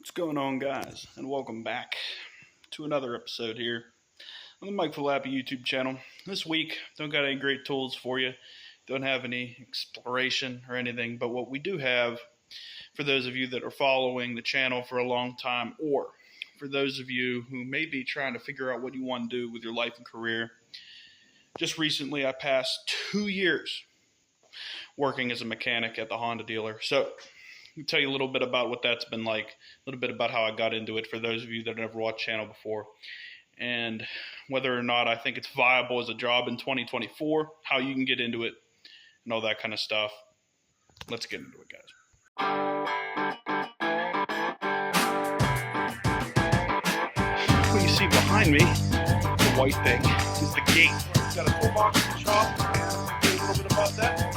What's going on, guys, and welcome back to another episode here on the Falappi YouTube channel. This week, don't got any great tools for you, don't have any exploration or anything, but what we do have, for those of you that are following the channel for a long time, or for those of you who may be trying to figure out what you want to do with your life and career, just recently I passed 2 years working as a mechanic at the Honda dealer. So I'll tell you a little bit about what that's been like, a little bit about how I got into it for those of you that have never watched the channel before, and whether or not I think it's viable as a job in 2024, how you can get into it, and all that kind of stuff. Let's get into it, guys. What you see behind me, the white thing, is the gate. It's got a toolbox in the shop. I'll tell you a little bit about that.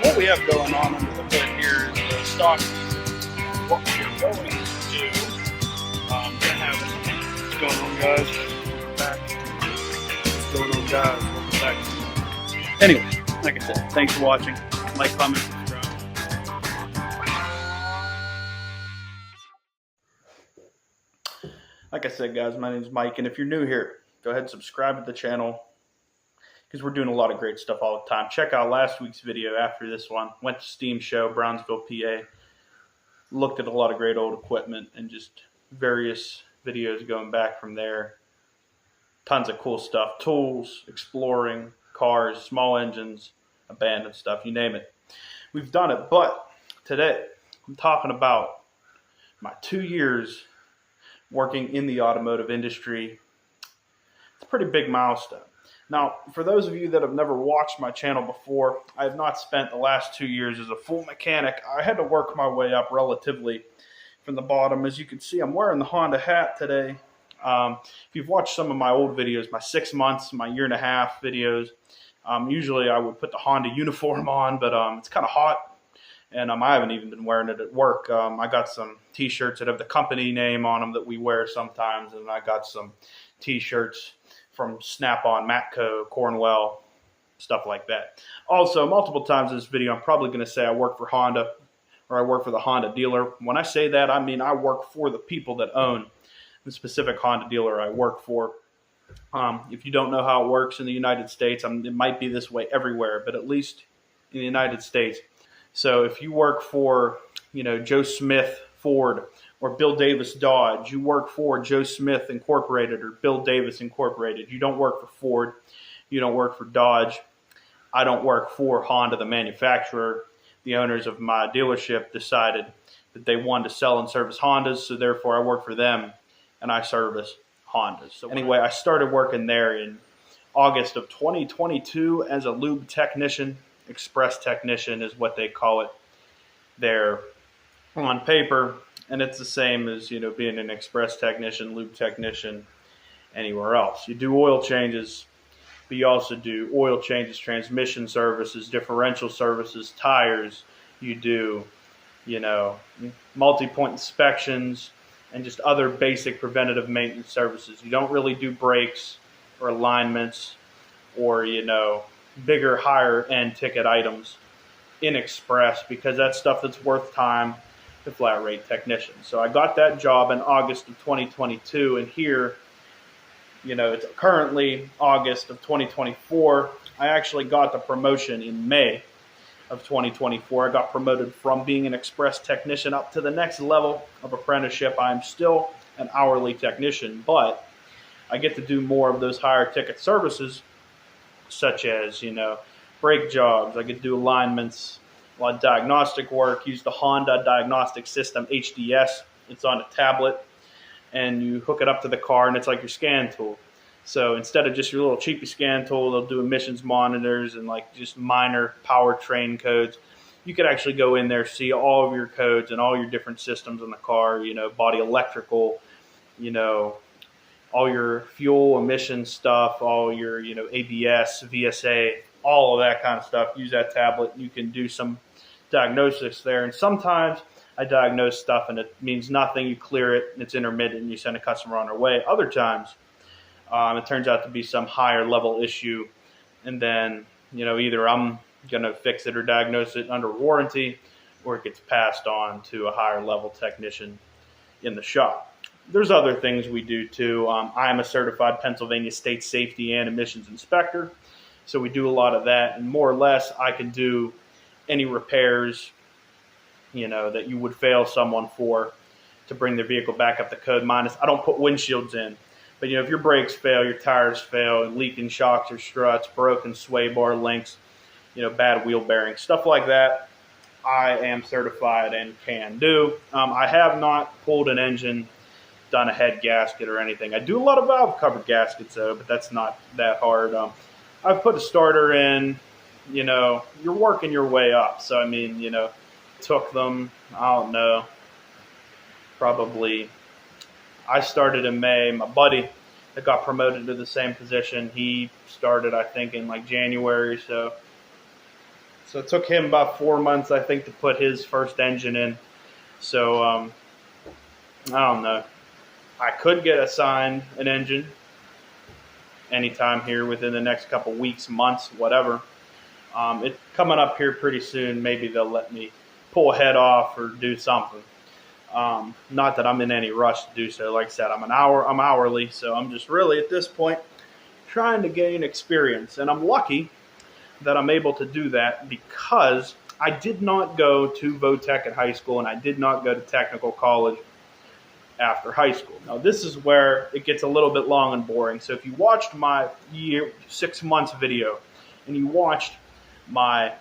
What we have going on under the hood here is the stock. What we are going to do, what's going on, guys? Welcome back. What's going on, guys? Welcome back. Anyway, like I said, thanks for watching. Like, comment, subscribe. Like I said, guys, my name is Mike, and if you're new here, go ahead and subscribe to the channel, because we're doing a lot of great stuff all the time. Check out last week's video after this one. Went to Steam Show, Brownsville, PA. Looked at a lot of great old equipment and just various videos going back from there. Tons of cool stuff. Tools, exploring, cars, small engines, abandoned stuff, you name it. We've done it, but today I'm talking about my 2 years working in the automotive industry. It's a pretty big milestone. Now, for those of you that have never watched my channel before, I have not spent the last 2 years as a full mechanic. I had to work my way up relatively from the bottom. As you can see, I'm wearing the Honda hat today. If you've watched some of my old videos, my 6 months, my 1.5 years videos, usually I would put the Honda uniform on, but it's kind of hot, and I haven't even been wearing it at work. I got some t-shirts that have the company name on them that we wear sometimes, and I got some t-shirts from Snap-on, Matco, Cornwell, stuff like that. Also, multiple times in this video, I'm probably going to say I work for Honda, or I work for the Honda dealer. When I say that, I mean I work for the people that own the specific Honda dealer I work for. If you don't know how it works in the United States, it might be this way everywhere, but at least in the United States. So if you work for, Joe Smith Ford, or Bill Davis Dodge, you work for Joe Smith Incorporated or Bill Davis Incorporated. You don't work for Ford. You don't work for Dodge. I don't work for Honda, the manufacturer. The owners of my dealership decided that they wanted to sell and service Hondas, so therefore I work for them and I service Hondas. So anyway, I started working there in August of 2022 as a lube technician. Express technician is what they call it there on paper. And it's the same as, being an express technician, lube technician, anywhere else. You do oil changes, but you also do oil changes, transmission services, differential services, tires. You do, multi-point inspections and just other basic preventative maintenance services. You don't really do brakes or alignments or, bigger, higher end ticket items in express, because that's stuff that's worth time to flat rate technician. So I got that job in August of 2022, and here, it's currently August of 2024. I actually got the promotion in May of 2024. I got promoted from being an express technician up to the next level of apprenticeship. I'm still an hourly technician, but I get to do more of those higher ticket services, such as, brake jobs. I get to do alignments, a lot of diagnostic work, use the Honda diagnostic system, HDS. It's on a tablet, and you hook it up to the car, and it's like your scan tool. So instead of just your little cheapy scan tool, they'll do emissions monitors and like just minor powertrain codes. You could actually go in there, see all of your codes and all your different systems in the car, body electrical, all your fuel emission stuff, all your, ABS, VSA, all of that kind of stuff. Use that tablet. You can do some diagnosis there. And sometimes I diagnose stuff and it means nothing. You clear it, and it's intermittent, and you send a customer on their way. Other times, it turns out to be some higher level issue, and then, either I'm going to fix it or diagnose it under warranty, or it gets passed on to a higher level technician in the shop. There's other things we do too. I am a certified Pennsylvania State Safety and Emissions Inspector, so we do a lot of that, and more or less I can do any repairs, that you would fail someone for to bring their vehicle back up to code minus. I don't put windshields in, but if your brakes fail, your tires fail, leaking shocks or struts, broken sway bar links, bad wheel bearings, stuff like that, I am certified and can do. I have not pulled an engine, done a head gasket or anything. I do a lot of valve cover gaskets though, but that's not that hard. I've put a starter in. You're working your way up. So took them, I don't know, probably, I started in May. My buddy that got promoted to the same position, he started, I think, in like January. So it took him about 4 months, I think, to put his first engine in. So I don't know. I could get assigned an engine anytime here within the next couple weeks, months, whatever. It's coming up here pretty soon. Maybe they'll let me pull a head off or do something. Not that I'm in any rush to do so. Like I said, I'm hourly, so I'm just really at this point trying to gain experience. And I'm lucky that I'm able to do that because I did not go to Votech at high school and I did not go to technical college after high school. Now this is where it gets a little bit long and boring. So if you watched my 6 months video and you watched my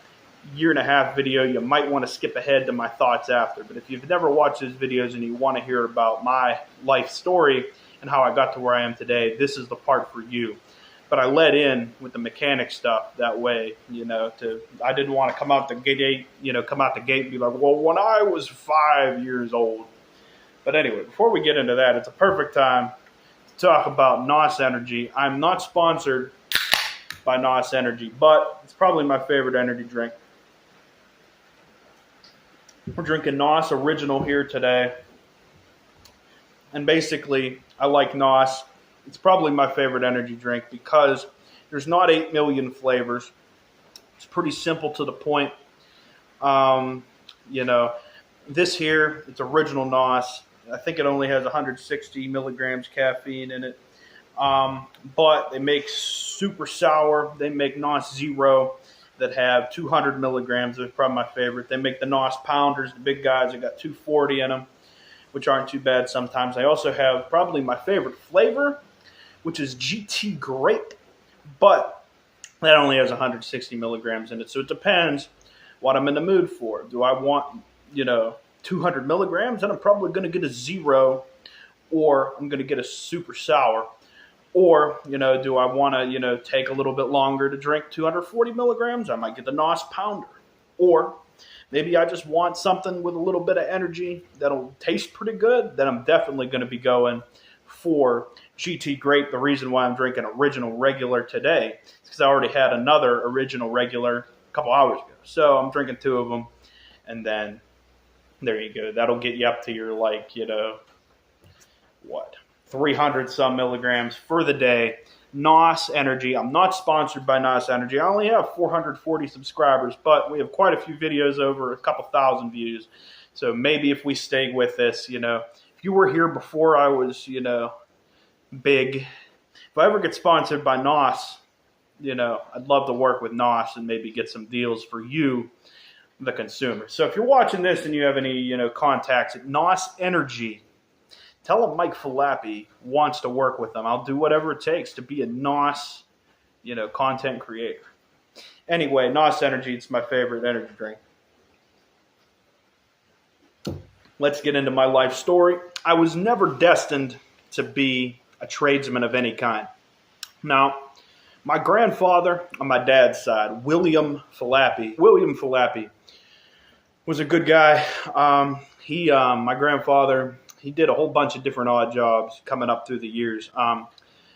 1.5 year video, you might want to skip ahead to my thoughts after. But if you've never watched those videos and you want to hear about my life story and how I got to where I am today, this is the part for you. But I led in with the mechanic stuff that way, I didn't want to come out the gate and be like, well, when I was 5 years old. But anyway, before we get into that, it's a perfect time to talk about NOS Energy. I'm not sponsored by NOS Energy, but it's probably my favorite energy drink. We're drinking NOS Original here today. And basically, I like NOS. It's probably my favorite energy drink because there's not 8 million flavors. It's pretty simple to the point. This here, it's Original NOS. I think it only has 160 milligrams caffeine in it. But they make super sour. They make NOS Zero that have 200 milligrams. They're probably my favorite. They make the NOS Pounders, the big guys that got 240 in them, which aren't too bad sometimes. They also have probably my favorite flavor, which is GT Grape, but that only has 160 milligrams in it. So it depends what I'm in the mood for. Do I want, 200 milligrams? Then I'm probably going to get a Zero, or I'm going to get a super sour. Or, do I want to, take a little bit longer to drink 240 milligrams? I might get the NOS Pounder. Or maybe I just want something with a little bit of energy that'll taste pretty good. Then I'm definitely going to be going for GT Grape. The reason why I'm drinking Original Regular today is because I already had another Original Regular a couple hours ago. So I'm drinking 2 of them. And then there you go. That'll get you up to your 300 some milligrams for the day. NOS Energy. I'm not sponsored by NOS Energy. I only have 440 subscribers, but we have quite a few videos, over a couple thousand views. So maybe if we stay with this, if you were here before I was, big, if I ever get sponsored by NOS, I'd love to work with NOS and maybe get some deals for you, the consumer. So if you're watching this and you have any, contacts at NOS Energy, tell them Mike Falappi wants to work with them. I'll do whatever it takes to be a NOS, content creator. Anyway, NOS Energy, it's my favorite energy drink. Let's get into my life story. I was never destined to be a tradesman of any kind. Now, my grandfather on my dad's side, William Falappi, was a good guy. My grandfather, he did a whole bunch of different odd jobs coming up through the years.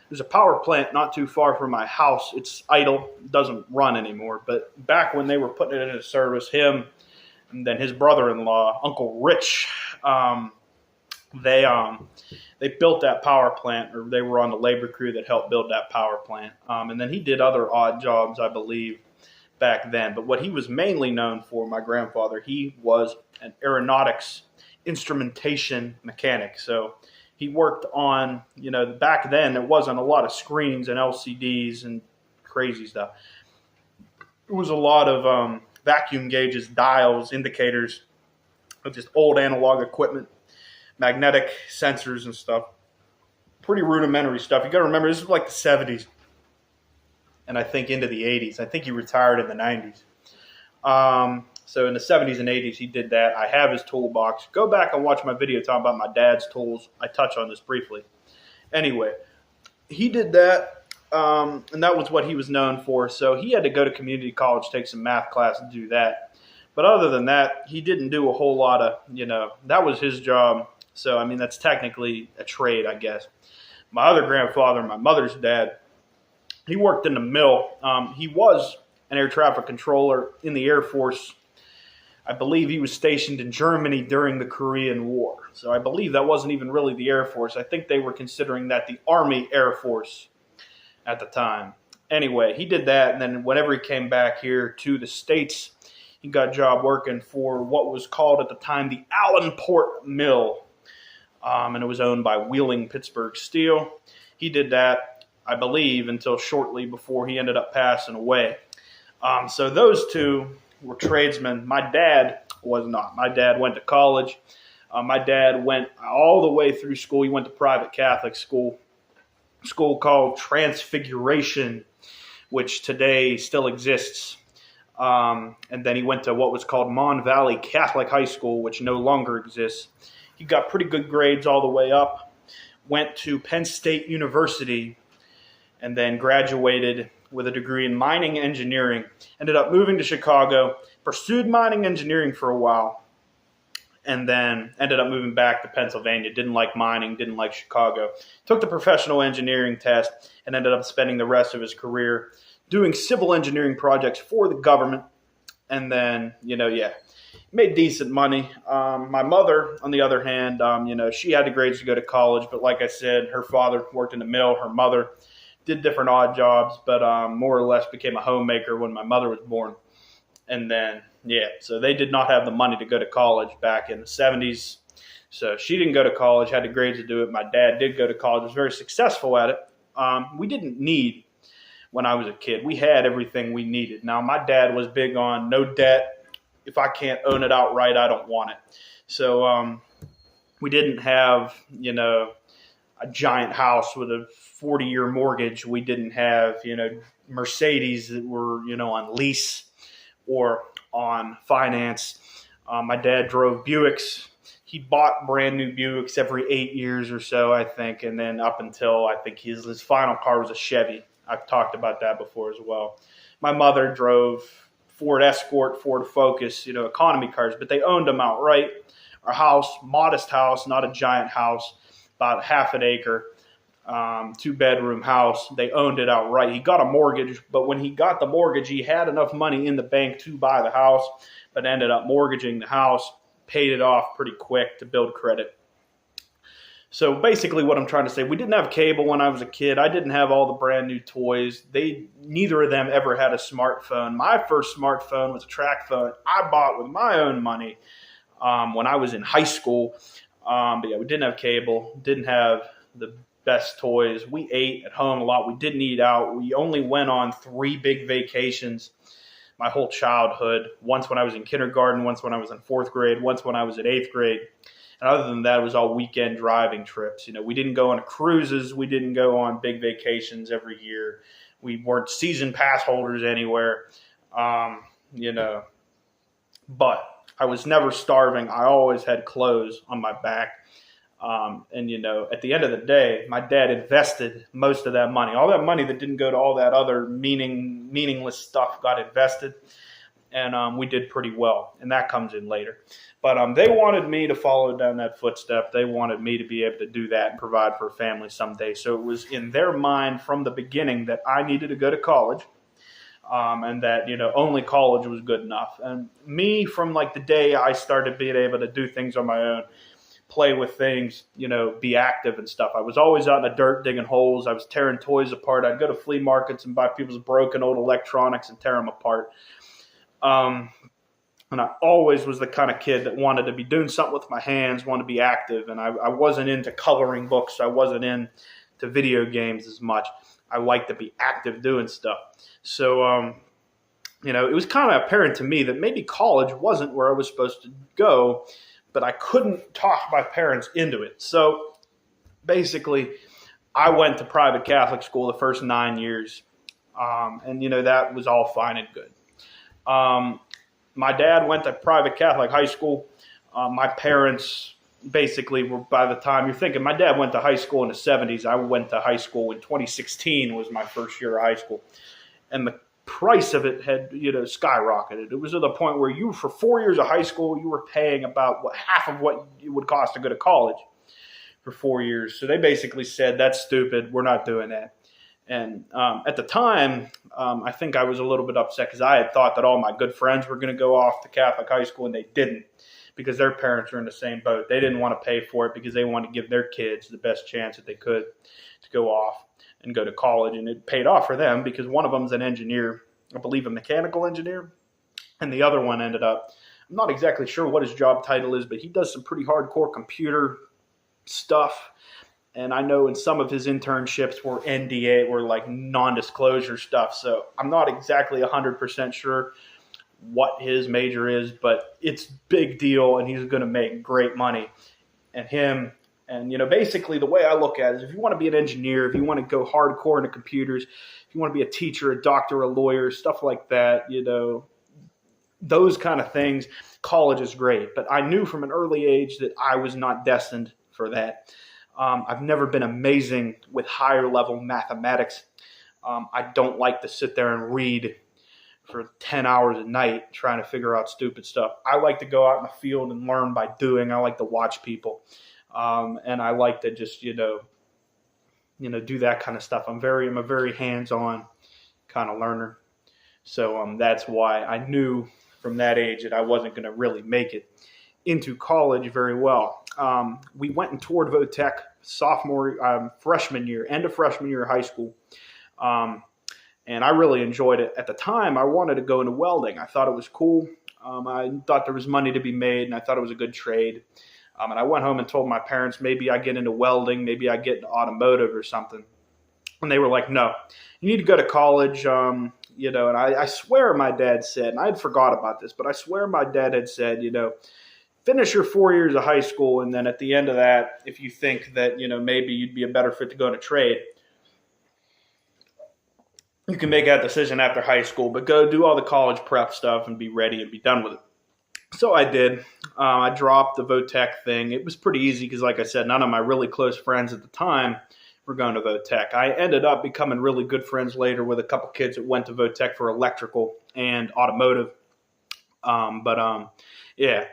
There's a power plant not too far from my house. It's idle, doesn't run anymore. But back when they were putting it into service, him and then his brother-in-law, Uncle Rich, they built that power plant, or they were on the labor crew that helped build that power plant. And then he did other odd jobs, I believe. back then. But what he was mainly known for, my grandfather, he was an aeronautics instrumentation mechanic. So he worked on, back then there wasn't a lot of screens and LCDs and crazy stuff. It was a lot of vacuum gauges, dials, indicators, just old analog equipment, magnetic sensors and stuff. Pretty rudimentary stuff. You got to remember, this is like the 70s and I think into the 80s. I think he retired in the 90s. So in the 70s and 80s, he did that. I have his toolbox. Go back and watch my video talking about my dad's tools. I touch on this briefly. Anyway, he did that, and that was what he was known for. So he had to go to community college, take some math class, and do that. But other than that, he didn't do a whole lot of, that was his job. So, I mean, that's technically a trade, I guess. My other grandfather, my mother's dad, he worked in the mill. He was an air traffic controller in the Air Force. I believe he was stationed in Germany during the Korean War. So I believe that wasn't even really the Air Force. I think they were considering that the Army Air Force at the time. Anyway, he did that, and then whenever he came back here to the States, he got a job working for what was called at the time the Allenport Mill, and it was owned by Wheeling Pittsburgh Steel. He did that, I believe, until shortly before he ended up passing away. So those two were tradesmen. My dad was not. My dad went to college. My dad went all the way through school. He went to private Catholic school called Transfiguration, which today still exists. And then he went to what was called Mon Valley Catholic High School, which no longer exists. He got pretty good grades all the way up, went to Penn State University, and then graduated with a degree in mining engineering. Ended up moving to Chicago, pursued mining engineering for a while, and then ended up moving back to Pennsylvania. Didn't like mining, didn't like Chicago. Took the professional engineering test and ended up spending the rest of his career doing civil engineering projects for the government. And then, made decent money. My mother, on the other hand, she had the grades to go to college, but like I said, her father worked in the mill. Her mother did different odd jobs, but more or less became a homemaker when my mother was born. And then, so they did not have the money to go to college back in the 70s. So she didn't go to college, had the grades to do it. My dad did go to college, was very successful at it. We didn't need, when I was a kid, we had everything we needed. Now, my dad was big on no debt. If I can't own it outright, I don't want it. So we didn't have, a giant house with a 40-year mortgage. We didn't have, Mercedes that were, on lease or on finance. My dad drove Buicks. He bought brand new Buicks every 8 years or so, I think. And then up until I think his final car was a Chevy. I've talked about that before as well. My mother drove Ford Escort, Ford Focus, economy cars, but they owned them outright. Our house, modest house, not a giant house, about half an acre, 2-bedroom house. They owned it outright. He got a mortgage, but when he got the mortgage, he had enough money in the bank to buy the house, but ended up mortgaging the house, paid it off pretty quick to build credit. So basically what I'm trying to say, we didn't have cable when I was a kid. I didn't have all the brand new toys. Neither of them ever had a smartphone. My first smartphone was a track phone I bought with my own money when I was in high school. But we didn't have cable, didn't have the best toys. We ate at home a lot. We didn't eat out. We only went on 3 big vacations my whole childhood. Once when I was in kindergarten, once when I was in 4th grade, once when I was in 8th grade. And other than that, it was all weekend driving trips. We didn't go on cruises. We didn't go on big vacations every year. We weren't season pass holders anywhere, But I was never starving. I always had clothes on my back. At the end of the day, my dad invested most of that money. All that money that didn't go to all that other meaningless stuff got invested. And we did pretty well. And that comes in later. But they wanted me to follow down that footstep. They wanted me to be able to do that and provide for a family someday. So it was in their mind from the beginning that I needed to go to college. And that, only college was good enough. And me, from like the day I started being able to do things on my own, play with things, be active and stuff. I was always out in the dirt digging holes. I was tearing toys apart. I'd go to flea markets and buy people's broken old electronics and tear them apart. And I always was the kind of kid that wanted to be doing something with my hands, wanted to be active. And I wasn't into coloring books. I wasn't into video games as much. I liked to be active doing stuff. So, it was kind of apparent to me that maybe college wasn't where I was supposed to go, but I couldn't talk my parents into it. So basically, I went to private Catholic school the first 9 years. And that was all fine and good. My dad went to private Catholic high school. My parents basically were, by the time you're thinking, my dad went to high school in the 70s. I went to high school in 2016 was my first year of high school. And the price of it had, skyrocketed. It was at the point where for 4 years of high school, you were paying about half of what it would cost to go to college for 4 years. So they basically said, that's stupid. We're not doing that. And at the time, I think I was a little bit upset because I had thought that all my good friends were going to go off to Catholic high school, and they didn't because their parents were in the same boat. They didn't want to pay for it because they wanted to give their kids the best chance that they could to go off and go to college. And it paid off for them because one of them is an engineer, I believe a mechanical engineer, and the other one ended up, I'm not exactly sure what his job title is, but he does some pretty hardcore computer stuff. And I know in some of his internships were NDA, were like non-disclosure stuff. So I'm not exactly 100% sure what his major is, but it's big deal, and he's going to make great money. And basically the way I look at it is if you want to be an engineer, if you want to go hardcore into computers, if you want to be a teacher, a doctor, a lawyer, stuff like that, those kind of things, college is great. But I knew from an early age that I was not destined for that. I've never been amazing with higher level mathematics. I don't like to sit there and read for 10 hours a night trying to figure out stupid stuff. I like to go out in the field and learn by doing. I like to watch people. And I like to just, do that kind of stuff. I'm a very hands-on kind of learner. So that's why I knew from that age that I wasn't going to really make it into college very well. We went and toured Votech freshman year, end of freshman year of high school. And I really enjoyed it. At the time, I wanted to go into welding. I thought it was cool. I thought there was money to be made, and I thought it was a good trade. And I went home and told my parents, maybe I get into welding, maybe I get into automotive or something. And they were like, no, you need to go to college. And I swear my dad said, and I had forgot about this, but I swear my dad had said, finish your 4 years of high school, and then at the end of that, if you think that, maybe you'd be a better fit to go into trade, you can make that decision after high school, but go do all the college prep stuff and be ready and be done with it. So I did. I dropped the Votech thing. It was pretty easy because, like I said, none of my really close friends at the time were going to Votech. I ended up becoming really good friends later with a couple kids that went to Votech for electrical and automotive. Yeah.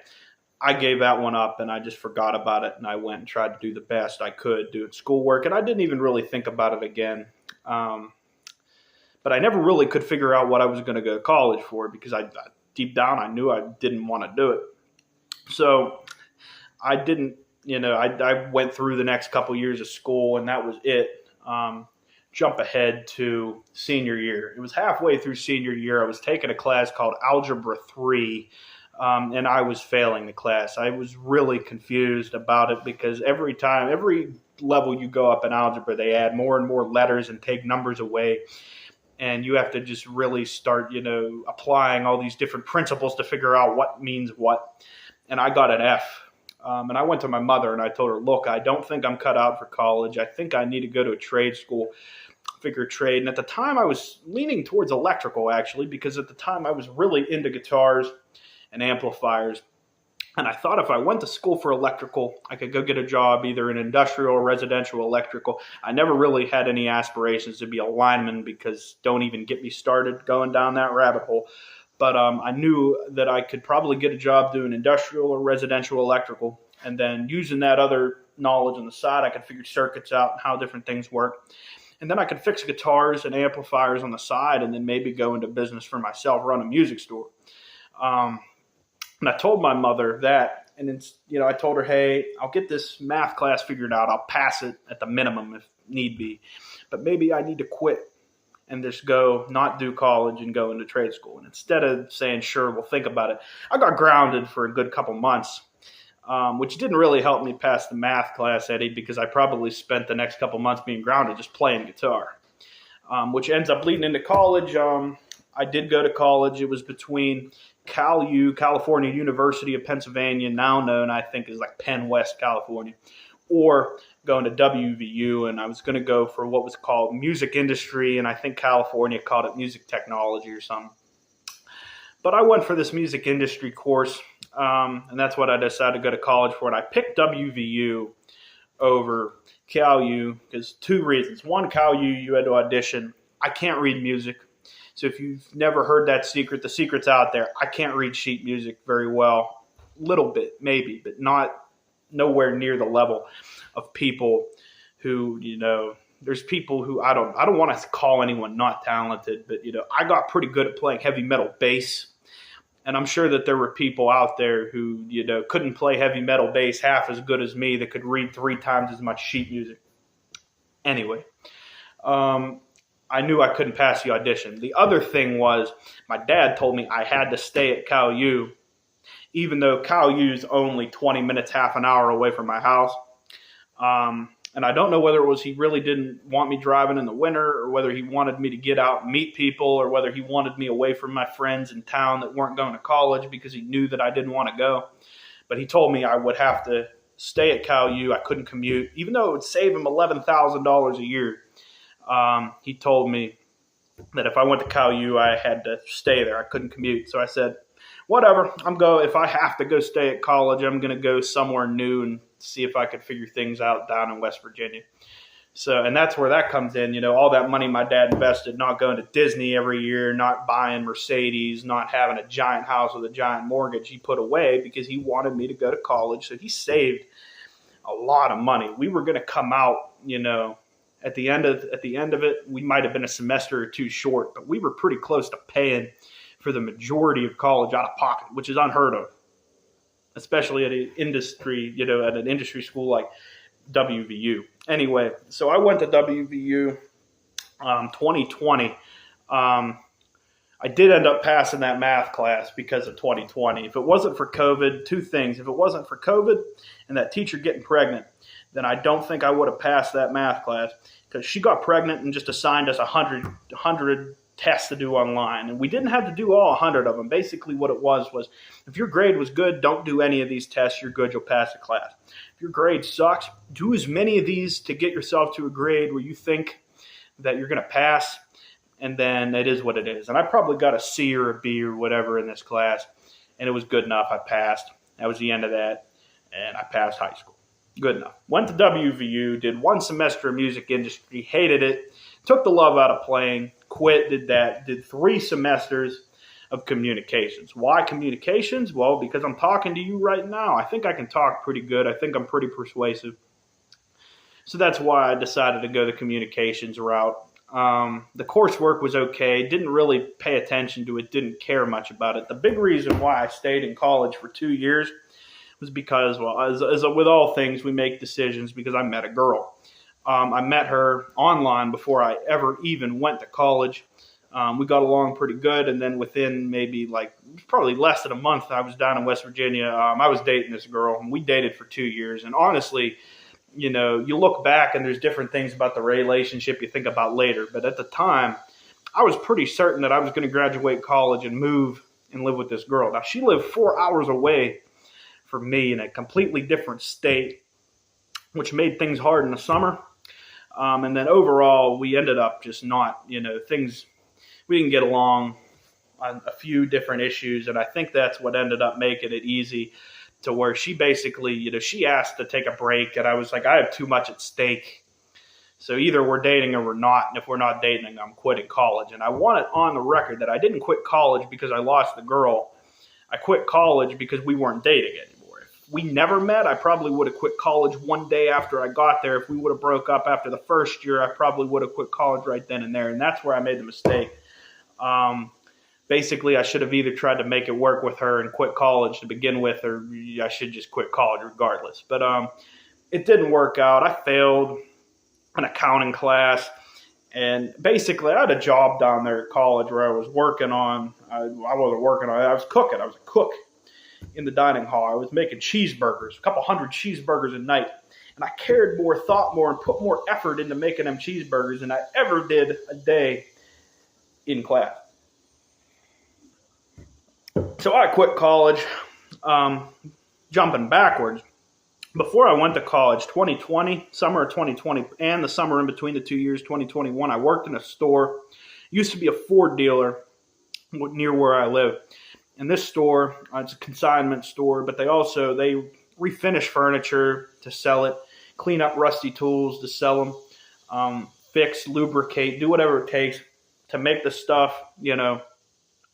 I gave that one up and I just forgot about it, and I went and tried to do the best I could doing schoolwork, and I didn't even really think about it again. But I never really could figure out what I was going to go to college for because deep down I knew I didn't want to do it. So I didn't, I went through the next couple years of school, and that was it. Jump ahead to senior year. It was halfway through senior year. I was taking a class called Algebra 3. And I was failing the class. I was really confused about it because every level you go up in algebra, they add more and more letters and take numbers away. And you have to just really start, applying all these different principles to figure out what means what. And I got an F. And I went to my mother and I told her, look, I don't think I'm cut out for college. I think I need to go to a trade school, figure trade. And at the time I was leaning towards electrical, actually, because at the time I was really into guitars and amplifiers. And I thought if I went to school for electrical, I could go get a job either in industrial or residential electrical. I never really had any aspirations to be a lineman because don't even get me started going down that rabbit hole. But I knew that I could probably get a job doing industrial or residential electrical. And then using that other knowledge on the side, I could figure circuits out and how different things work. And then I could fix guitars and amplifiers on the side and then maybe go into business for myself, run a music store. And I told my mother that, And then, I told her, hey, I'll get this math class figured out. I'll pass it at the minimum if need be. But maybe I need to quit and just go not do college and go into trade school. And instead of saying, sure, we'll think about it, I got grounded for a good couple months, which didn't really help me pass the math class, Eddie, because I probably spent the next couple months being grounded just playing guitar, which ends up leading into college. I did go to college. It was between California University of Pennsylvania, now known, I think, as like Penn West, California, or going to WVU, and I was going to go for what was called music industry, and I think California called it music technology or something. But I went for this music industry course, and that's what I decided to go to college for. And I picked WVU over CalU because 2 reasons. One, CalU, you had to audition. I can't read music. So if you've never heard that secret, the secret's out there. I can't read sheet music very well. Little bit, maybe, but nowhere near the level of people who, there's people who I don't want to call anyone not talented, but, I got pretty good at playing heavy metal bass. And I'm sure that there were people out there who, couldn't play heavy metal bass half as good as me that could read 3 times as much sheet music. Anyway, I knew I couldn't pass the audition. The other thing was my dad told me I had to stay at CalU, even though CalU is only 20 minutes, half an hour away from my house. And I don't know whether it was he really didn't want me driving in the winter, or whether he wanted me to get out and meet people, or whether he wanted me away from my friends in town that weren't going to college because he knew that I didn't want to go. But he told me I would have to stay at CalU. I couldn't commute, even though it would save him $11,000 a year. He told me that if I went to CalU, I had to stay there. I couldn't commute. So I said, whatever, if I have to go stay at college, I'm going to go somewhere new and see if I could figure things out down in West Virginia. So, and that's where that comes in, all that money my dad invested, not going to Disney every year, not buying Mercedes, not having a giant house with a giant mortgage, he put away because he wanted me to go to college. So he saved a lot of money. We were going to come out, at the end of it, we might have been a semester or 2 short, but we were pretty close to paying for the majority of college out of pocket, which is unheard of, especially at an industry, at an industry school like WVU. Anyway, so I went to WVU 2020. I did end up passing that math class because of 2020. If it wasn't for COVID, 2 things. If it wasn't for COVID and that teacher getting pregnant, then I don't think I would have passed that math class, because she got pregnant and just assigned us 100 tests to do online. And we didn't have to do all 100 of them. Basically what it was if your grade was good, don't do any of these tests. You're good. You'll pass the class. If your grade sucks, do as many of these to get yourself to a grade where you think that you're going to pass. And then it is what it is. And I probably got a C or a B or whatever in this class, and it was good enough. I passed. That was the end of that. And I passed high school. Good enough. Went to WVU, did 1 semester of music industry, hated it, took the love out of playing, quit, did that, did 3 semesters of communications. Why communications? Well, because I'm talking to you right now. I think I can talk pretty good. I think I'm pretty persuasive. So that's why I decided to go the communications route. The coursework was okay. Didn't really pay attention to it. Didn't care much about it. The big reason why I stayed in college for 2 years was because, well, as with all things, we make decisions because I met a girl. I met her online before I ever even went to college. We got along pretty good, and then within maybe probably less than a month, I was down in West Virginia. I was dating this girl, and we dated for 2 years. And honestly, you look back and there's different things about the relationship you think about later. But at the time, I was pretty certain that I was going to graduate college and move and live with this girl. Now, she lived 4 hours away from me in a completely different state, which made things hard in the summer. And then overall, we ended up just not, things, we didn't get along on a few different issues. And I think that's what ended up making it easy, to where she basically, she asked to take a break, and I was like, I have too much at stake. So either we're dating or we're not. And if we're not dating, I'm quitting college. And I want it on the record that I didn't quit college because I lost the girl. I quit college because we weren't dating anymore. If we never met, I probably would have quit college one day after I got there. If we would have broke up after the first year, I probably would have quit college right then and there. And that's where I made the mistake. Basically, I should have either tried to make it work with her and quit college to begin with, or I should just quit college regardless. But it didn't work out. I failed an accounting class. And basically, I had a job down there at college where I was working on, I wasn't working on it, I was cooking. I was a cook in the dining hall. I was making cheeseburgers, a couple hundred cheeseburgers a night. And I cared more, thought more, and put more effort into making them cheeseburgers than I ever did a day in class. So I quit college, jumping backwards. Before I went to college, 2020, summer of 2020, and the summer in between the 2 years, 2021, I worked in a store. It used to be a Ford dealer near where I live. And this store, it's a consignment store, but they refinish furniture to sell it, clean up rusty tools to sell them, fix, lubricate, do whatever it takes to make the stuff,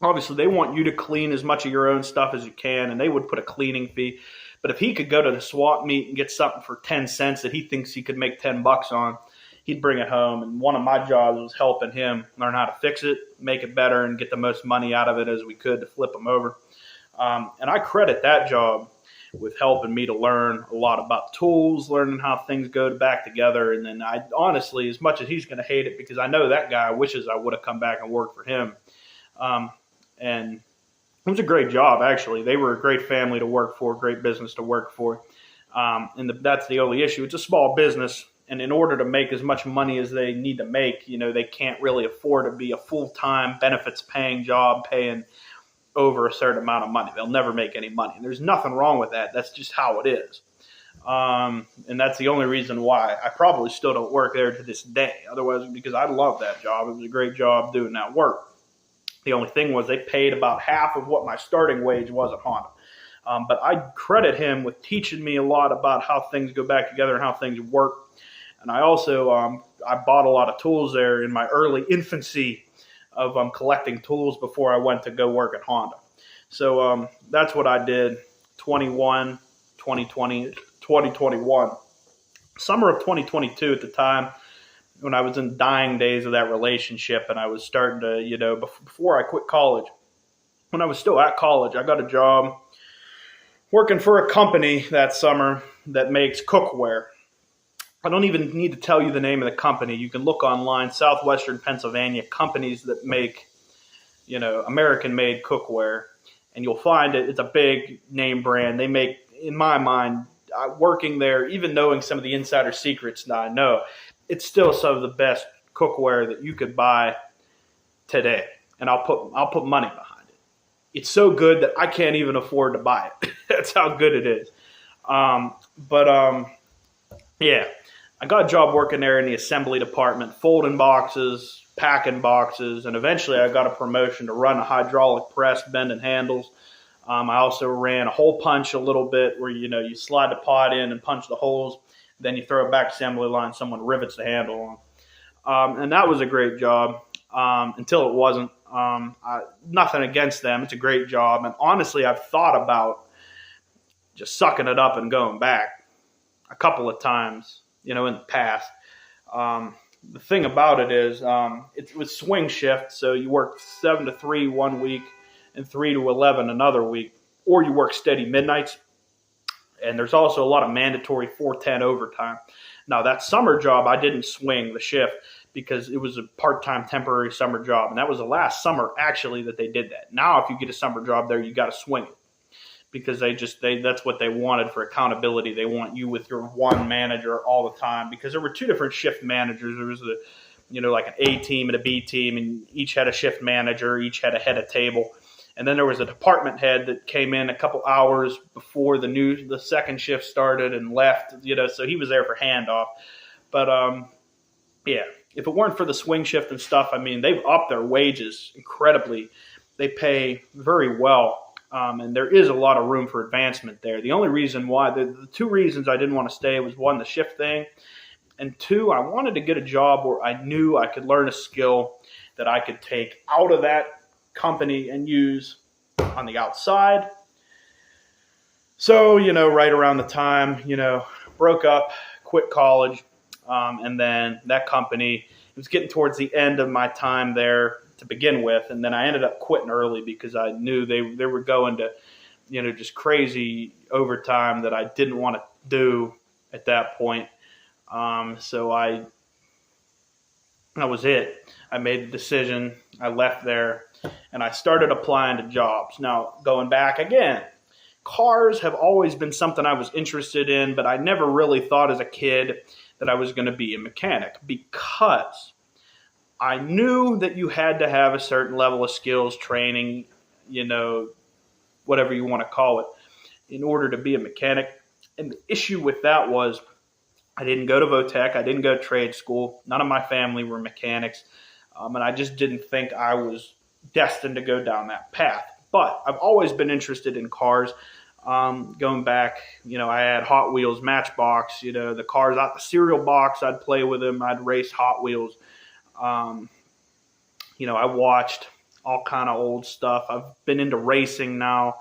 Obviously, they want you to clean as much of your own stuff as you can, and they would put a cleaning fee. But if he could go to the swap meet and get something for 10 cents that he thinks he could make $10 on, he'd bring it home. And one of my jobs was helping him learn how to fix it, make it better, and get the most money out of it as we could to flip them over. And I credit that job with helping me to learn a lot about tools, learning how things go back together. And then I honestly, as much as he's going to hate it, because I know that guy wishes I would have come back and worked for him. And it was a great job, actually. They were a great family to work for, great business to work for. And that's the only issue. It's a small business, and in order to make as much money as they need to make, they can't really afford to be a full-time, benefits-paying job paying over a certain amount of money. They'll never make any money. And there's nothing wrong with that. That's just how it is. And that's the only reason why I probably still don't work there to this day. Otherwise, because I love that job. It was a great job doing that work. The only thing was they paid about half of what my starting wage was at Honda. But I credit him with teaching me a lot about how things go back together and how things work. And I also I bought a lot of tools there in my early infancy of collecting tools before I went to go work at Honda. So that's what I did 2020, 2021. Summer of 2022 at the time, when I was in dying days of that relationship, and I was starting to, before I quit college, when I was still at college, I got a job working for a company that summer that makes cookware. I don't even need to tell you the name of the company. You can look online, Southwestern Pennsylvania, companies that make, American-made cookware, and you'll find it. It's a big name brand. They make, in my mind, working there, even knowing some of the insider secrets that I know, it's still some of the best cookware that you could buy today, and I'll put money behind it. It's so good that I can't even afford to buy it. That's how good it is. Yeah, I got a job working there in the assembly department, folding boxes, packing boxes, and eventually I got a promotion to run a hydraulic press, bending handles. I also ran a hole punch a little bit, where you slide the pot in and punch the holes. Then you throw it back assembly line, someone rivets the handle on. And that was a great job until it wasn't. Nothing against them. It's a great job. And honestly, I've thought about just sucking it up and going back a couple of times, in the past. The thing about it is it was swing shift. So you work 7 to 3 one week and 3 to 11 another week, or you work steady midnights. And there's also a lot of mandatory 410 overtime. Now, that summer job, I didn't swing the shift because it was a part-time temporary summer job. And that was the last summer, actually, that they did that. Now, if you get a summer job there, you got to swing it because that's what they wanted for accountability. They want you with your one manager all the time, because there were 2 different shift managers. There was like an A team and a B team, and each had a shift manager, each had a head of table. And then there was a department head that came in a couple hours before the second shift started and left, so he was there for handoff. But, yeah, if it weren't for the swing shift and stuff, they've upped their wages incredibly. They pay very well, and there is a lot of room for advancement there. The only reason why, the 2 reasons I didn't want to stay was, 1, the shift thing, and 2, I wanted to get a job where I knew I could learn a skill that I could take out of that company and use on the outside. So, right around the time, broke up, quit college, and then that company, it was getting towards the end of my time there, to begin with. And then I ended up quitting early because I knew they were going to, just crazy overtime that I didn't want to do at that point. So that was it. I made the decision. I left there and I started applying to jobs. Now, going back again, cars have always been something I was interested in, but I never really thought as a kid that I was going to be a mechanic because I knew that you had to have a certain level of skills, training, whatever you want to call it, in order to be a mechanic. And the issue with that was I didn't go to Votech. I didn't go to trade school. None of my family were mechanics. And I just didn't think I was destined to go down that path. But I've always been interested in cars. Going back, I had Hot Wheels, Matchbox, the cars out the cereal box. I'd play with them. I'd race Hot Wheels. I watched all kind of old stuff. I've been into racing now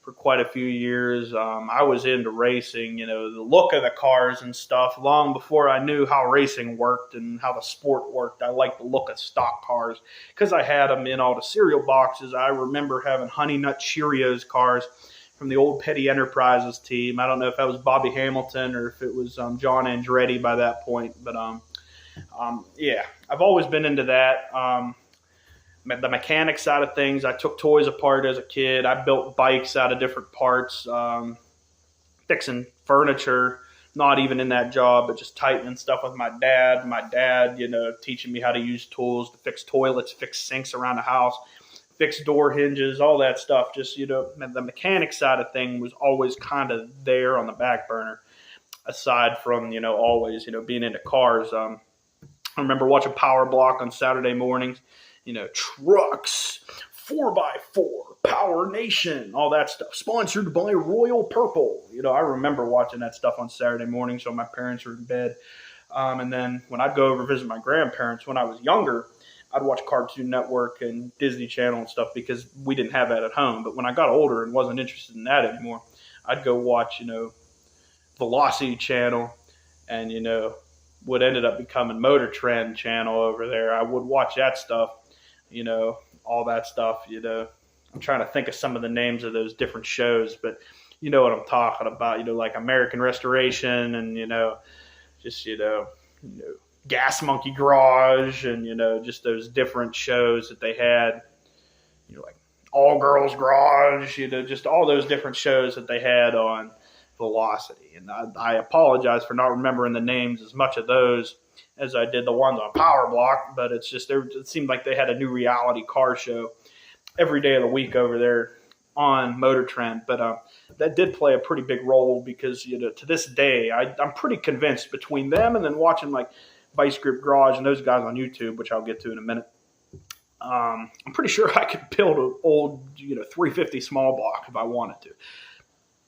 for quite a few years. I was into racing, the look of the cars and stuff long before I knew how racing worked and how the sport worked. I liked the look of stock cars because I had them in all the cereal boxes. I remember having Honey Nut Cheerios cars from the old Petty Enterprises team. I don't know if that was Bobby Hamilton or if it was John Andretti by that point, but yeah, I've always been into that. The mechanic side of things, I took toys apart as a kid. I built bikes out of different parts, fixing furniture, not even in that job, but just tightening stuff with my dad. My dad, teaching me how to use tools to fix toilets, fix sinks around the house, fix door hinges, all that stuff. Just, the mechanic side of thing was always kind of there on the back burner, aside from, always, being into cars. I remember watching Power Block on Saturday mornings. Trucks, 4x4, Power Nation, all that stuff. Sponsored by Royal Purple. I remember watching that stuff on Saturday morning, so my parents were in bed. And then when I'd go over visit my grandparents when I was younger, I'd watch Cartoon Network and Disney Channel and stuff because we didn't have that at home. But when I got older and wasn't interested in that anymore, I'd go watch, Velocity Channel and, what ended up becoming Motor Trend Channel over there. I would watch that stuff. All that stuff, I'm trying to think of some of the names of those different shows, but you know what I'm talking about, like American Restoration and, Gas Monkey Garage and, just those different shows that they had, like All Girls Garage, just all those different shows that they had on Velocity. And I apologize for not remembering the names as much of those as I did the ones on Power Block, but it's just it seemed like they had a new reality car show every day of the week over there on Motor Trend. But that did play a pretty big role because to this day I'm pretty convinced between them and then watching like Vice Grip Garage and those guys on YouTube, which I'll get to in a minute. I'm pretty sure I could build an old 350 small block if I wanted to.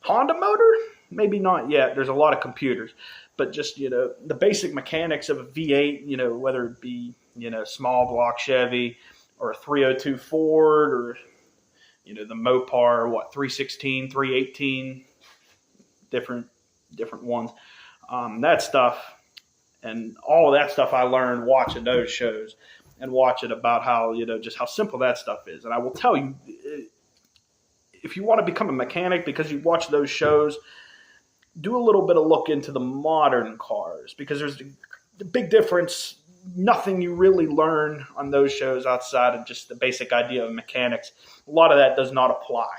Honda motor? Maybe not yet. There's a lot of computers. But just, the basic mechanics of a V8, whether it be, small block Chevy or a 302 Ford or, the Mopar, 316, 318, different ones. That stuff and all of that stuff I learned watching those shows and watching about how, just how simple that stuff is. And I will tell you, if you want to become a mechanic because you watch those shows, do a little bit of look into the modern cars because there's a big difference. Nothing you really learn on those shows outside of just the basic idea of mechanics. A lot of that does not apply.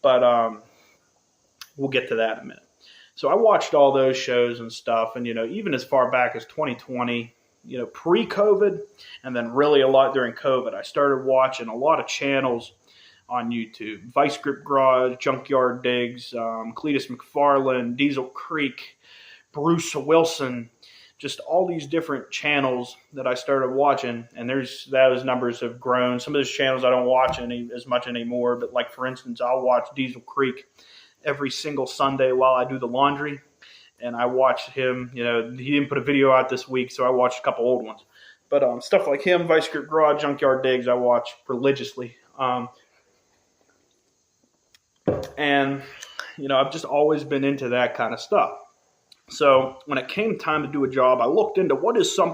But we'll get to that in a minute. So I watched all those shows and stuff, and even as far back as 2020, pre-COVID, and then really a lot during COVID, I started watching a lot of channels on YouTube. Vice Grip Garage, Junkyard Digs, Cletus McFarlane, Diesel Creek, Bruce Wilson, just all these different channels that I started watching, and those numbers have grown. Some of those channels I don't watch as much anymore, but like for instance, I'll watch Diesel Creek every single Sunday while I do the laundry, and I watch him. He didn't put a video out this week, so I watched a couple old ones. But stuff like him, Vice Grip Garage, Junkyard Digs, I watch religiously. And, I've just always been into that kind of stuff. So when it came time to do a job, I looked into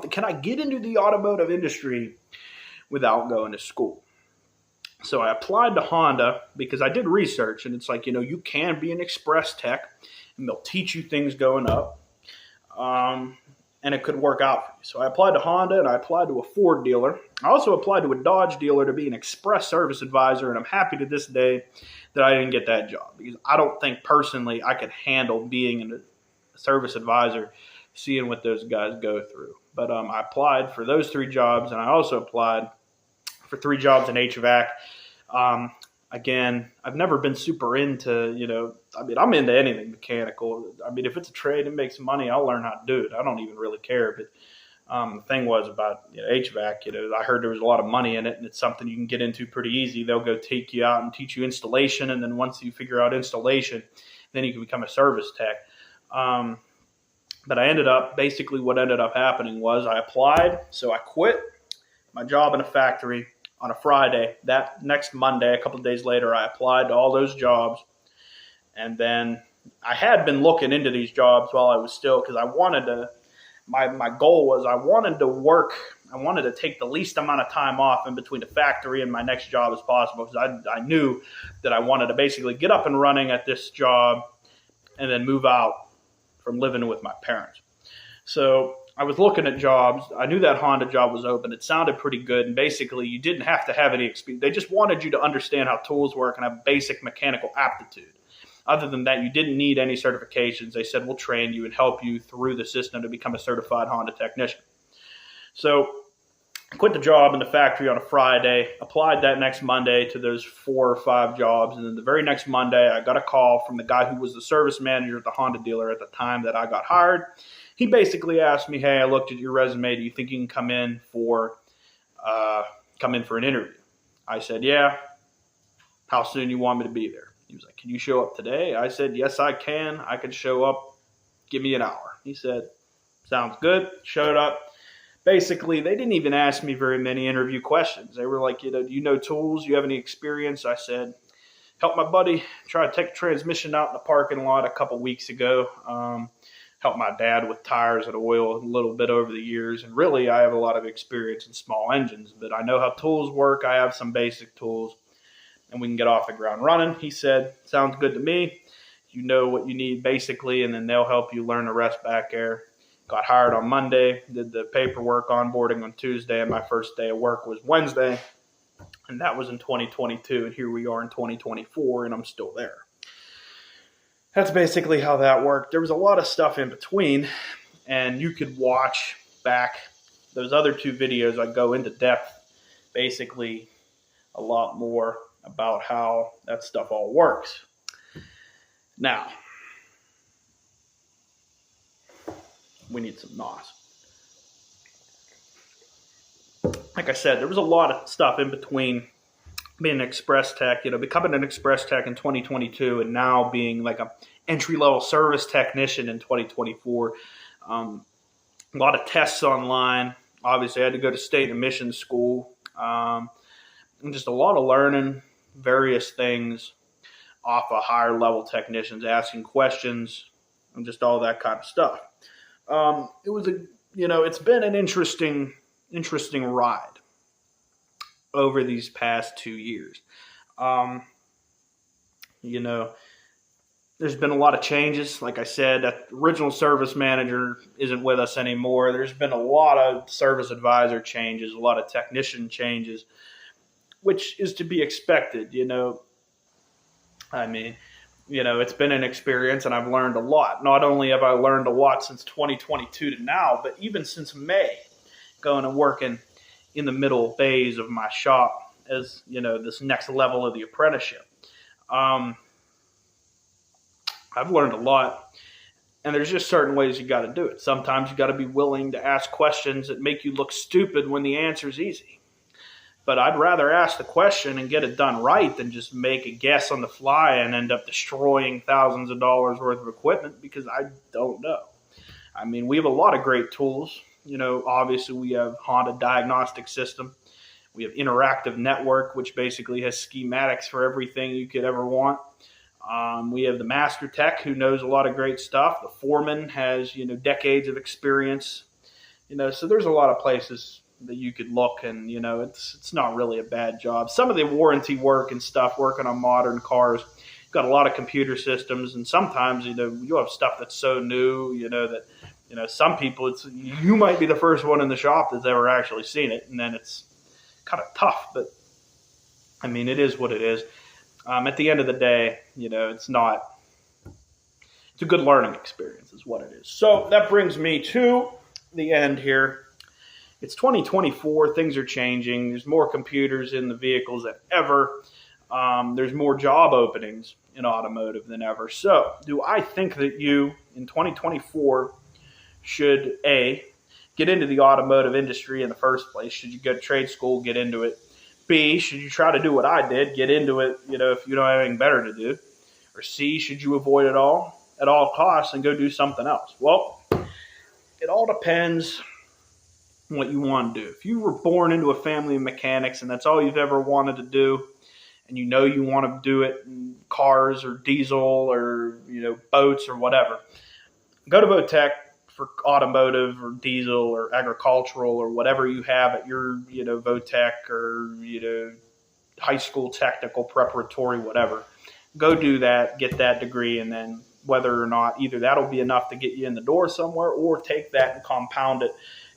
can I get into the automotive industry without going to school. So I applied to Honda because I did research, and it's like, you can be an express tech, and they'll teach you things going up, and it could work out for you. So I applied to Honda, and I applied to a Ford dealer. I also applied to a Dodge dealer to be an express service advisor, and I'm happy to this day that I didn't get that job because I don't think personally I could handle being a service advisor, seeing what those guys go through. But I applied for those 3 jobs, and I also applied for 3 jobs in HVAC. Again, I've never been super into, I'm into anything mechanical. If it's a trade and makes money, I'll learn how to do it. I don't even really care. But the thing was about HVAC, I heard there was a lot of money in it, and it's something you can get into pretty easy. They'll go take you out and teach you installation, and then once you figure out installation, then you can become a service tech. But what ended up happening was I applied, so I quit my job in a factory on a Friday. That next Monday, a couple of days later, I applied to all those jobs. And then I had been looking into these jobs while I was still, because I wanted to, my goal was I wanted to take the least amount of time off in between the factory and my next job as possible, because I knew that I wanted to basically get up and running at this job and then move out from living with my parents. So I was looking at jobs. I knew that Honda job was open. It sounded pretty good. And basically, you didn't have to have any experience. They just wanted you to understand how tools work and have basic mechanical aptitude. Other than that, you didn't need any certifications. They said, we'll train you and help you through the system to become a certified Honda technician. So I quit the job in the factory on a Friday, applied that next Monday to those 4 or 5 jobs. And then the very next Monday, I got a call from the guy who was the service manager at the Honda dealer at the time that I got hired. He basically asked me, hey, I looked at your resume. Do you think you can come in for an interview? I said, yeah. How soon you want me to be there? He was like, can you show up today? I said, yes, I can. I can show up. Give me an hour. He said, sounds good. Showed up. Basically, they didn't even ask me very many interview questions. They were like, do you know tools? Do you have any experience? I said, helped my buddy try to take a transmission out in the parking lot a couple weeks ago. Helped my dad with tires and oil a little bit over the years. And really, I have a lot of experience in small engines, but I know how tools work. I have some basic tools, and we can get off the ground running. He said, sounds good to me. You know what you need basically, and then they'll help you learn the rest back there. Got hired on Monday, did the paperwork onboarding on Tuesday, and my first day of work was Wednesday. And that was in 2022, and here we are in 2024, and I'm still there. That's basically how that worked. There was a lot of stuff in between, and you could watch back those other 2 videos. I go into depth, basically a lot more about how that stuff all works. Now, we need some NOS. Like I said, there was a lot of stuff in between being an express tech, becoming an express tech in 2022 and now being like a entry-level service technician in 2024. A lot of tests online. Obviously, I had to go to state admission school. And just a lot of learning various things off of higher level technicians, asking questions and just all that kind of stuff. It's been an interesting ride over these past 2 years. There's been a lot of changes. Like I said, that original service manager isn't with us anymore. There's been a lot of service advisor changes, a lot of technician changes, which is to be expected. It's been an experience, and I've learned a lot. Not only have I learned a lot since 2022 to now, but even since May, going and working in the middle phase of my shop as, this next level of the apprenticeship. I've learned a lot, and there's just certain ways you got to do it. Sometimes you got to be willing to ask questions that make you look stupid when the answer's easy. But I'd rather ask the question and get it done right than just make a guess on the fly and end up destroying thousands of dollars worth of equipment because I don't know. We have a lot of great tools. Obviously we have Honda diagnostic system. We have interactive network, which basically has schematics for everything you could ever want. We have the master tech who knows a lot of great stuff. The foreman has, decades of experience. So there's a lot of places that you could look, and it's not really a bad job. Some of the warranty work and stuff, working on modern cars, got a lot of computer systems, and sometimes you have stuff that's so new, that some people, you might be the first one in the shop that's ever actually seen it, and then it's kind of tough. But I mean, it is what it is. At the end of the day, it's a good learning experience is what it is. So that brings me to the end here. It's 2024. Things are changing. There's more computers in the vehicles than ever. There's more job openings in automotive than ever. So do I think that you, in 2024, should, A, get into the automotive industry in the first place? Should you go to trade school, get into it? B, should you try to do what I did, get into it, if you don't have anything better to do? Or C, should you avoid it all at all costs and go do something else? Well, it all depends on what you want to do. If you were born into a family of mechanics and that's all you've ever wanted to do, and you want to do it in cars or diesel or boats or whatever, go to Votech for automotive or diesel or agricultural or whatever you have at your Votech or high school technical preparatory, whatever. Go do that, get that degree, and then whether or not either that'll be enough to get you in the door somewhere, or take that and compound it,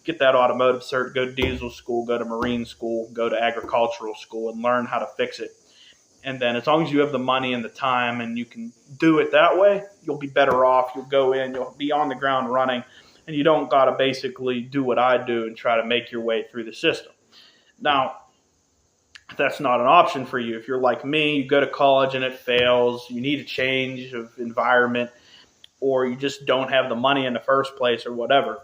get that automotive cert, go to diesel school, go to marine school, go to agricultural school, and learn how to fix it. And then as long as you have the money and the time and you can do it that way, you'll be better off. You'll go in, you'll be on the ground running, and you don't got to basically do what I do and try to make your way through the system. Now, if that's not an option for you, if you're like me, you go to college and it fails, you need a change of environment, or you just don't have the money in the first place or whatever,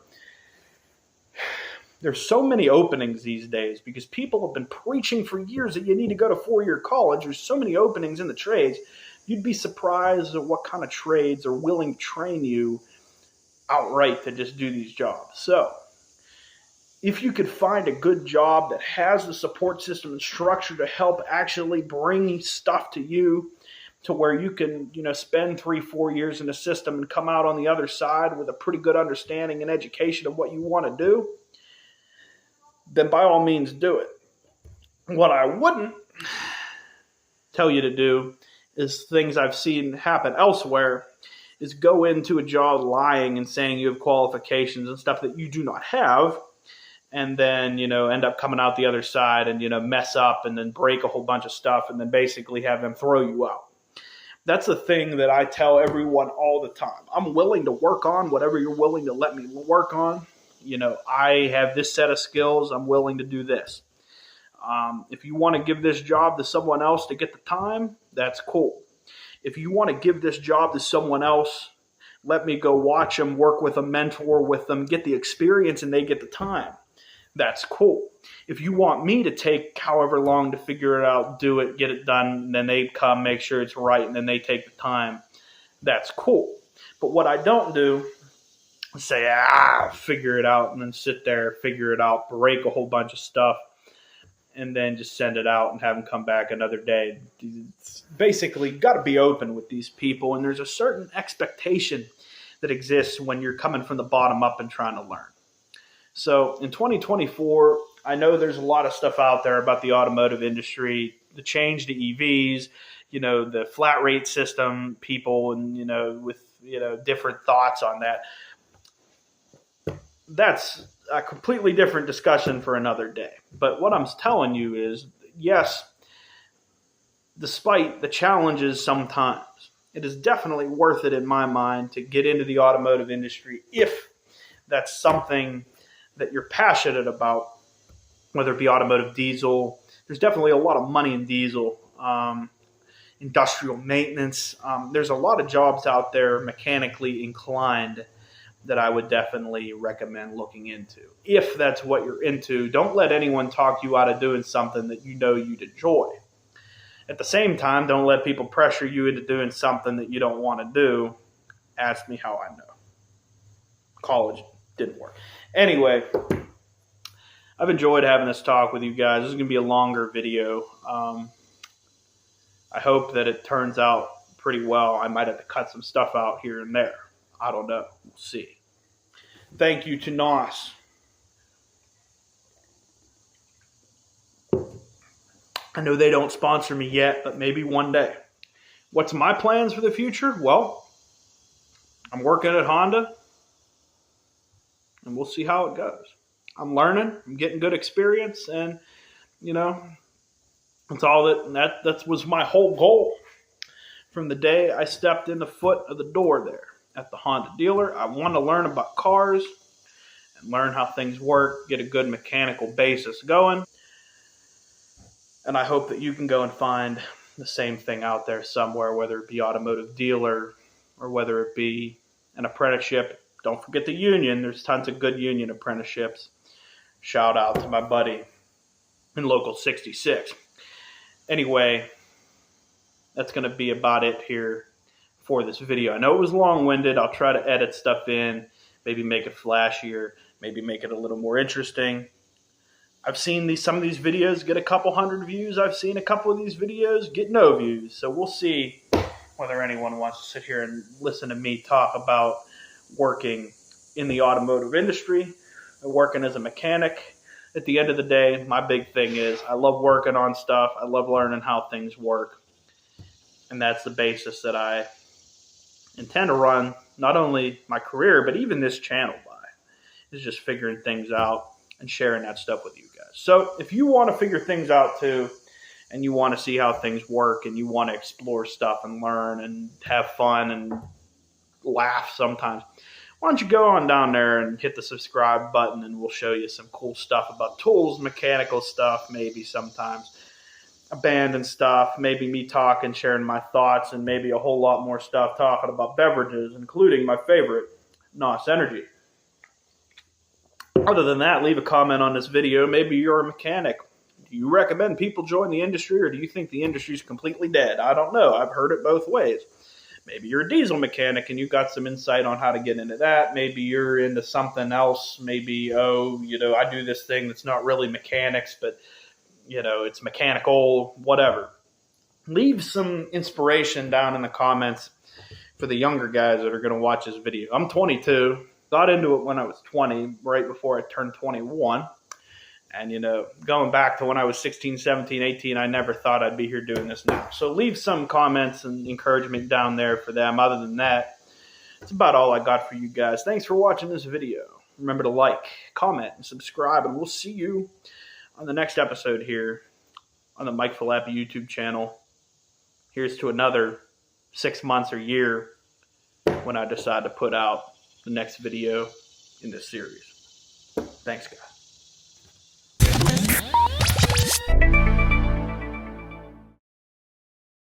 there's so many openings these days because people have been preaching for years that you need to go to 4-year college. There's so many openings in the trades. You'd be surprised at what kind of trades are willing to train you outright to just do these jobs. So if you could find a good job that has the support system and structure to help actually bring stuff to you to where you can, spend 3-4 years in the system and come out on the other side with a pretty good understanding and education of what you want to do, then by all means do it. What I wouldn't tell you to do is things I've seen happen elsewhere, is go into a job lying and saying you have qualifications and stuff that you do not have, and then, end up coming out the other side and, mess up and then break a whole bunch of stuff and then basically have them throw you out. That's the thing that I tell everyone all the time. I'm willing to work on whatever you're willing to let me work on. I have this set of skills. I'm willing to do this. If you want to give this job to someone else to get the time, that's cool. If you want to give this job to someone else, let me go watch them, work with them, mentor with them, get the experience, and they get the time. That's cool. If you want me to take however long to figure it out, do it, get it done, and then they come, make sure it's right, and then they take the time, that's cool. But what I don't do is say, figure it out, and then sit there, figure it out, break a whole bunch of stuff, and then just send it out and have them come back another day. It's basically, got to be open with these people, and there's a certain expectation that exists when you're coming from the bottom up and trying to learn. So in 2024, I know there's a lot of stuff out there about the automotive industry, the change to EVs, the flat rate system, people, and, with, different thoughts on that. That's a completely different discussion for another day. But what I'm telling you is, yes, despite the challenges sometimes, it is definitely worth it in my mind to get into the automotive industry if that's something that you're passionate about, whether it be automotive diesel. There's definitely a lot of money in diesel, industrial maintenance. There's a lot of jobs out there mechanically inclined that I would definitely recommend looking into. If that's what you're into, don't let anyone talk you out of doing something that you'd enjoy. At the same time, don't let people pressure you into doing something that you don't want to do. Ask me how I know. College didn't work. Anyway, I've enjoyed having this talk with you guys. This is going to be a longer video. I hope that it turns out pretty well. I might have to cut some stuff out here and there. I don't know. We'll see. Thank you to Nos. I know they don't sponsor me yet, but maybe one day. What's my plans for the future? Well, I'm working at Honda, and we'll see how it goes. I'm learning. I'm getting good experience, and, that's all that was my whole goal from the day I stepped in the foot of the door there at the Honda dealer. I want to learn about cars and learn how things work, get a good mechanical basis going. And I hope that you can go and find the same thing out there somewhere, whether it be automotive dealer or whether it be an apprenticeship. Don't forget the union. There's tons of good union apprenticeships. Shout out to my buddy in Local 66. Anyway, that's going to be about it here for this video. I know it was long-winded. I'll try to edit stuff in, maybe make it flashier, maybe make it a little more interesting. I've seen some of these videos get a couple hundred views. I've seen a couple of these videos get no views. So we'll see whether anyone wants to sit here and listen to me talk about working in the automotive industry and working as a mechanic. At the end of the day, my big thing is I love working on stuff. I love learning how things work. And that's the basis that I intend to run not only my career, but even this channel by, is just figuring things out and sharing that stuff with you guys. So if you want to figure things out too, and you want to see how things work, and you want to explore stuff and learn and have fun and laugh sometimes, why don't you go on down there and hit the subscribe button, and we'll show you some cool stuff about tools, mechanical stuff, maybe sometimes abandoned stuff, maybe me talking, sharing my thoughts, and maybe a whole lot more stuff talking about beverages, including my favorite, NOS Energy. Other than that, leave a comment on this video. Maybe you're a mechanic. Do you recommend people join the industry, or do you think the industry is completely dead? I don't know. I've heard it both ways. Maybe you're a diesel mechanic and you've got some insight on how to get into that. Maybe you're into something else. Maybe, I do this thing that's not really mechanics, but, it's mechanical, whatever. Leave some inspiration down in the comments for the younger guys that are going to watch this video. I'm 22. Got into it when I was 20, right before I turned 21. And, going back to when I was 16, 17, 18, I never thought I'd be here doing this now. So leave some comments and encouragement down there for them. Other than that, that's about all I got for you guys. Thanks for watching this video. Remember to like, comment, and subscribe, and we'll see you on the next episode here on the Mike Falappi YouTube channel. Here's to another 6 months or year when I decide to put out the next video in this series. Thanks, guys.